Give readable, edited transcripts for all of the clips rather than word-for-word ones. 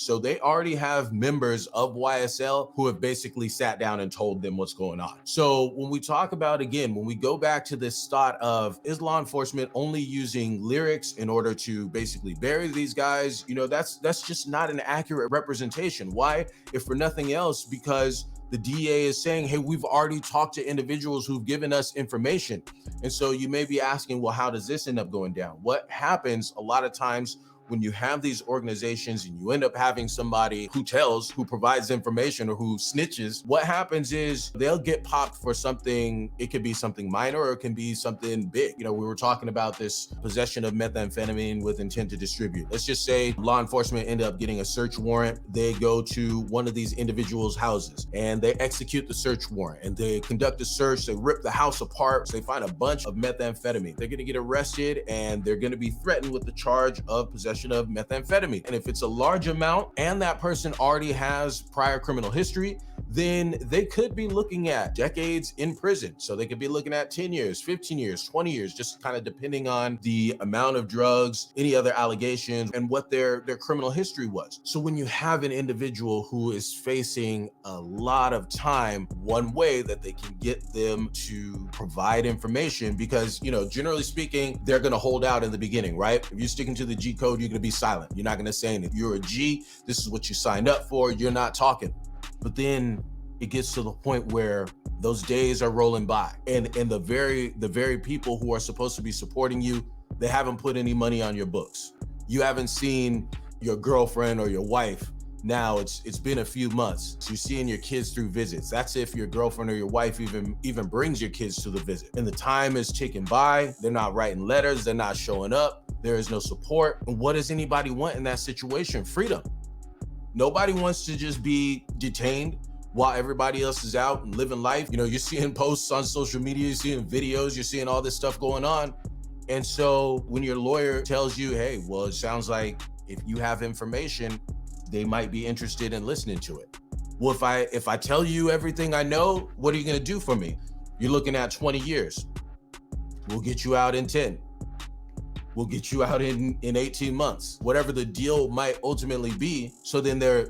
So they already have members of YSL who have basically sat down and told them what's going on. So when we talk about, again, when we go back to this thought of, is law enforcement only using lyrics in order to basically bury these guys? That's just not an accurate representation. Why? If for nothing else, because the DA is saying, hey, we've already talked to individuals who've given us information. And so you may be asking, well, how does this end up going down? What happens a lot of times when you have these organizations and you end up having somebody who tells, who provides information, or who snitches, what happens is they'll get popped for something. It could be something minor or it can be something big. We were talking about this possession of methamphetamine with intent to distribute. Let's just say law enforcement end up getting a search warrant. They go to one of these individuals' houses and they execute the search warrant and they conduct a search. They rip the house apart. So they find a bunch of methamphetamine. They're going to get arrested and they're going to be threatened with the charge of possession of methamphetamine. And if it's a large amount and that person already has prior criminal history, then they could be looking at decades in prison. So they could be looking at 10 years, 15 years, 20 years, just kind of depending on the amount of drugs, any other allegations, and what their criminal history was. So when you have an individual who is facing a lot of time, one way that they can get them to provide information, because, generally speaking, they're going to hold out in the beginning, right? If you're sticking to the G code, you're going to be silent. You're not going to say anything. You're a G. This is what you signed up for. You're not talking. But then it gets to the point where those days are rolling by, and the very people who are supposed to be supporting you, they haven't put any money on your books. You haven't seen your girlfriend or your wife. Now it's been a few months. So you're seeing your kids through visits. That's if your girlfriend or your wife even brings your kids to the visit. And the time is ticking by. They're not writing letters. They're not showing up. There is no support. And what does anybody want in that situation? Freedom. Nobody wants to just be detained while everybody else is out and living life. You're seeing posts on social media, you're seeing videos, you're seeing all this stuff going on. And so when your lawyer tells you, hey, well, it sounds like if you have information, they might be interested in listening to it. Well, if I tell you everything I know, what are you gonna do for me? You're looking at 20 years. We'll get you out in 10. We'll get you out in 18 months, whatever the deal might ultimately be. So then they're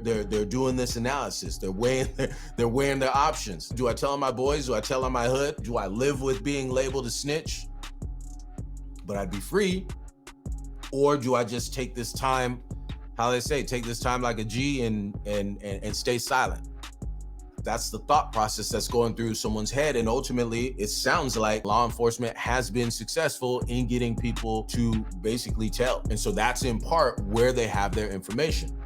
doing this analysis. They're weighing their options. Do I tell on my boys? Do I tell on my hood? Do I live with being labeled a snitch, but I'd be free? Or do I just take this time, how they say, take this time like a G and stay silent? That's the thought process that's going through someone's head. And ultimately, it sounds like law enforcement has been successful in getting people to basically tell. And so that's in part where they have their information.